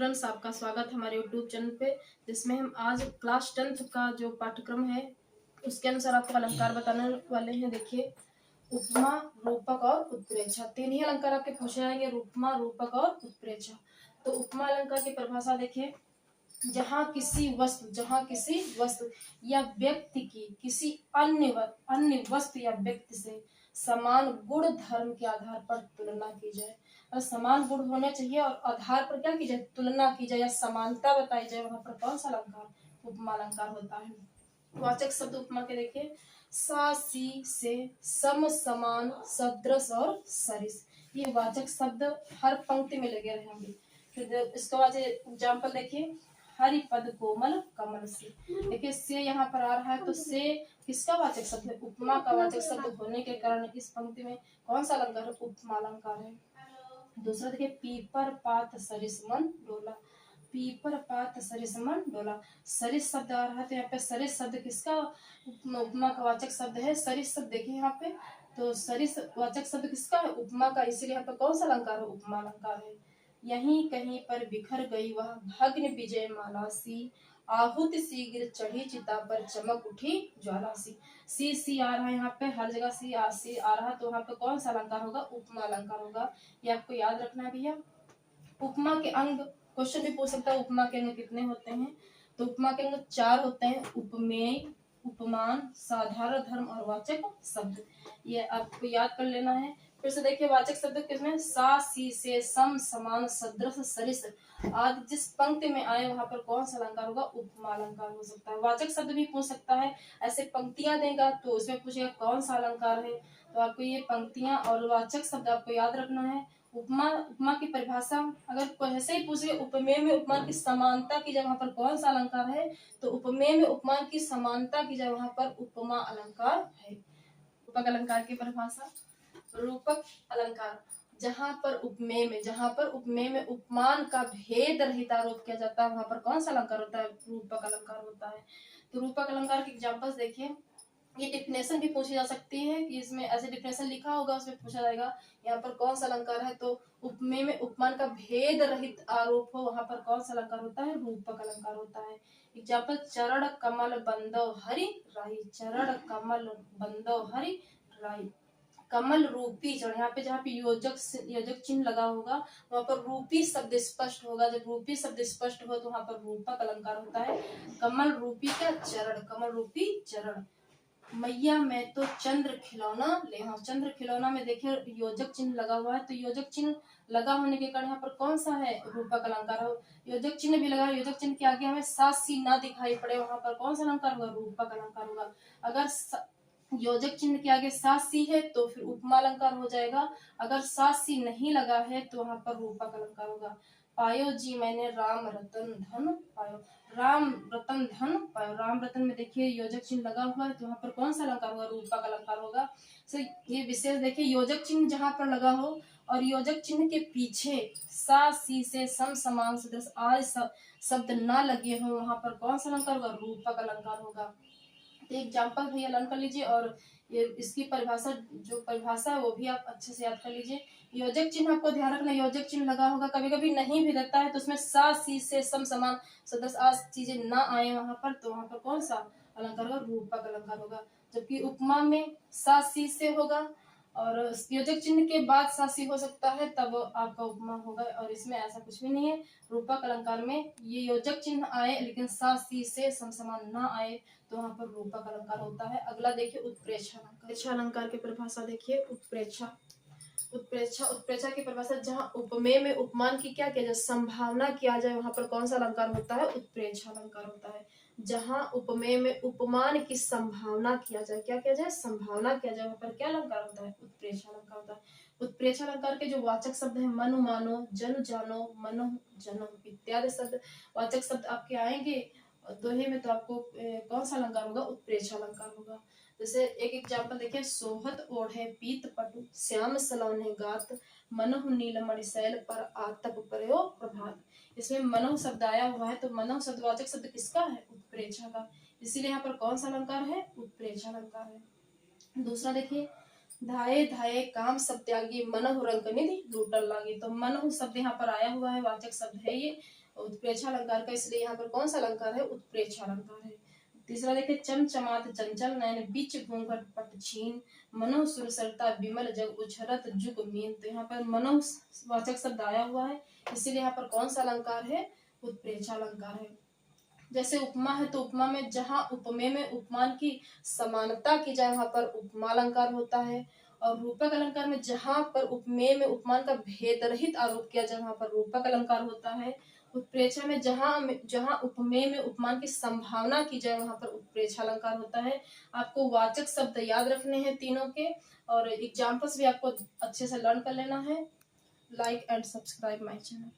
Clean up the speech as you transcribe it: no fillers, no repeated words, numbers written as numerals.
Students, आपका स्वागत है हमारे यूट्यूब चैनल पे, जिसमें हम आज क्लास 10th का जो पाठ्यक्रम है उसके अनुसार आपको अलंकार बताने वाले हैं। देखिए, उपमा, रूपक और उत्प्रेक्षा, तीन ही अलंकार आपके पूछे जाएंगे, उपमा, रूपक और उत्प्रेक्षा। तो उपमा अलंकार की परिभाषा देखिए, जहाँ किसी वस्तु या व्यक्ति की किसी अन्य वस्तु या व्यक्ति से समान गुण धर्म के आधार पर तुलना की जाए। और समान गुण होने चाहिए और आधार पर क्या की जाए, तुलना की जाए या समानता बताई जाए, वहां पर कौन सा अलंकार, उपमा अलंकार होता है। वाचक शब्द उपमा के देखिए, सा सी से, सम समान सदृश और सरिस, ये वाचक शब्द हर पंक्ति में लगे रहेंगे। फिर इसके बाद एग्जाम्पल देखिए, हरिपद कोमल कमल से। देखिए से यहाँ पर आ रहा है, तो से किसका वाचक शब्द है, उपमा का वाचक शब्द होने के कारण इस पंक्ति में कौन सा अलंकार है, उपमा अलंकार है। दूसरा देखिए, पीपर पात सरिस मन डोला, पीपर पात सरिस मन डोला, सरिस शब्द आ रहा है, तो यहाँ पे सरिस शब्द किसका उपमा का वाचक शब्द है। सरिस शब्द देखिए यहाँ पे, तो सरिस वाचक शब्द किसका है, उपमा का, इसीलिए यहाँ पे कौन सा अलंकार है, उपमा अलंकार है। यहीं कहीं पर बिखर गई वह भग्न विजय माला सी, आहुति शीघ्र चढ़ी चिता पर चमक उठी ज्वाला सी। सी आ रहा है यहाँ पे, हर जगह सी आ रहा है, तो वहाँ पे कौन सा अलंकार होगा, उपमा अलंकार होगा। ये आपको याद रखना है भैया। उपमा के अंग, क्वेश्चन भी पूछ सकता है, उपमा के अंग कितने होते हैं। तो उपमा के अंग 4 होते हैं, उपमेय, उपमान, साधारण धर्म और वाचक शब्द। ये आपको याद कर लेना है। फिर से देखिए, वाचक शब्द किसमें, सा सी से, सम समान सदृश सरिस आदि जिस पंक्ति में आए वहां पर कौन सा अलंकार होगा, उपमा अलंकार हो सकता है। वाचक शब्द भी पूछ सकता है, ऐसे पंक्तियां देगा तो उसमें पूछेगा कौन सा अलंकार है। तो आपको ये पंक्तियां और वाचक शब्द आपको याद रखना है। उपमा की परिभाषा अगर कोई ऐसे ही पूछ ले, उपमेय में उपमान की समानता की जगह वहां पर कौन सा अलंकार है, तो उपमेय में उपमान की समानता की जगह वहां पर उपमा अलंकार है। रूपक अलंकार की परिभाषा, रूपक अलंकार जहां पर उपमेय में उपमान का भेद रहित आरोप किया जाता है, वहां पर कौन सा अलंकार होता है, रूपक अलंकार होता है। तो रूपक अलंकार के एग्जांपल्स देखिए, ये डिफिनेशन भी पूछी जा सकती है कि इसमें ऐसे डिफिनेशन लिखा होगा, उसमें पूछा जाएगा यहाँ पर कौन सा अलंकार है। तो उपमेय में उपमान का भेद रहित आरोप हो, वहां पर कौन सा अलंकार होता है, रूपक अलंकार होता है। एग्जाम्पल, चरण कमल बंदो हरि राही, चरण कमल बंदो हरि राही, कमल रूपी चरण, यहाँ पे जहाँ पे योजक चिन्ह लगा होगा वहां पर रूपी शब्द स्पष्ट होगा। जब रूपी शब्द स्पष्ट हो तो वहां पर रूपक अलंकार होता है। कमल रूपी का चरण, कमल रूपी चरण। मैया मैं तो चंद्र खिलौना ले, हाँ चंद्र खिलौना में देखिए योजक चिन्ह लगा हुआ है, तो योजक चिन्ह लगा होने के कारण यहाँ पर कौन सा है, रूपक अलंकार हो। योजक चिन्ह भी लगा, योजक चिन्ह के आगे हमें सा सी ना दिखाई पड़े, वहां पर कौन सा अलंकार होगा, रूपक अलंकार होगा। अगर योजक चिन्ह के आगे सा सी है तो फिर उपमा अलंकार हो जाएगा, अगर सा सी नहीं लगा है तो वहां पर रूपक अलंकार होगा। पायो जी मैंने राम रतन धन पायो, राम रतन धन पायो, राम रतन में देखिए योजक चिन्ह लगा हुआ है, तो वहां पर कौन सा अलंकार होगा, रूपक अलंकार होगा। सो ये विशेष देखिए, योजक चिन्ह जहां पर लगा हो और योजक चिन्ह के पीछे सा सी से, सम समान सदृश आदि शब्द ना लगे हो, वहां पर कौन सा अलंकार होगा, रूपक अलंकार होगा। तो एग्जाम्पल भैया लर्न कर लीजिए, और ये इसकी परिभाषा, जो परिभाषा है वो भी आप अच्छे से याद कर लीजिए। योजक चिन्ह आपको ध्यान रखना, योजक चिन्ह लगा होगा, कभी कभी नहीं भी रहता है, तो उसमें सा सी से, सम समान सदस्य आज चीजें ना आए वहां पर, तो वहां पर कौन सा अलंकार होगा, रूपक अलंकार होगा। जबकि उपमा में सा सी से होगा और योजक चिन्ह के बाद सा सी हो सकता है, तब आपका उपमा होगा, और इसमें ऐसा कुछ भी नहीं है। रूपक अलंकार में ये योजक चिन्ह आए लेकिन सा सी से समसमान ना आए, तो वहां पर रूपक अलंकार होता है। अगला देखिए, उत्प्रेक्षा अलंकार। उत्प्रेक्षा अलंकार की परिभाषा देखिए, उत्प्रेक्षा की परिभाषा, जहां उपमेय में उपमान की क्या किया जाए, संभावना किया जाए, वहां पर कौन सा अलंकार होता है, उत्प्रेक्षा अलंकार होता है। जहां उपमेय में उपमान की संभावना किया जाए, क्या किया जाए, संभावना किया जाए, वहां पर क्या अलंकार होता है, उत्प्रेक्षा अलंकार होता है। उत्प्रेक्षा अलंकार के जो वाचक शब्द है, मनु मानो, जन जानो, मनो जनो इत्यादि शब्द वाचक शब्द आपके आएंगे। दोहे में तो आपको कौन सा अलंकार होगा, उत्प्रेक्षा अलंकार होगा। जैसे एक एग्जाम्पल देखिए, सोहत ओढ़े पीत पटु, श्याम सलोने गात, मनहु नीलमणि शैल पर आतप प्रयो प्रभात। इसमें मनहु शब्द आया हुआ है, तो मनहु शब्द वाचक शब्द किसका है, उत्प्रेक्षा का, इसीलिए यहाँ पर कौन सा अलंकार है, उत्प्रेक्षा अलंकार है। दूसरा देखिए, धाये धाये काम सब त्यागी, मनहु रंग निधि लूटल लागी। तो मनहु शब्द यहाँ पर आया हुआ है, वाचक शब्द है ये, उत्प्रेक्षा अलंकार का, इसलिए यहाँ पर कौन सा अलंकार है? उत्प्रेक्षा अलंकार है। तीसरा देखिए, चमचमात चंचल नयन बीच घूंघट पट छीन मनो सुरसरता विमल जग उछरत जुग मीन। तो यहाँ पर मनो वाचक शब्द आया हुआ है, इसीलिए यहाँ पर कौन सा अलंकार है? उत्प्रेक्षा अलंकार है। जैसे उपमा है, तो उपमा में जहाँ उपमेय में उपमान की समानता की जाए वहां पर उपमा अलंकार होता है, और रूपक अलंकार में जहाँ पर उपमेय में उपमान का भेद रहित आरोप किया जाए वहां पर रूपक अलंकार होता है। उत्प्रेक्षा में जहाँ उपमेय में उपमान की संभावना की जाए वहां पर उत्प्रेक्षा अलंकार होता है। आपको वाचक शब्द याद रखने हैं तीनों के, और एग्जाम्पल्स भी आपको अच्छे से लर्न कर लेना है। Like and subscribe my channel.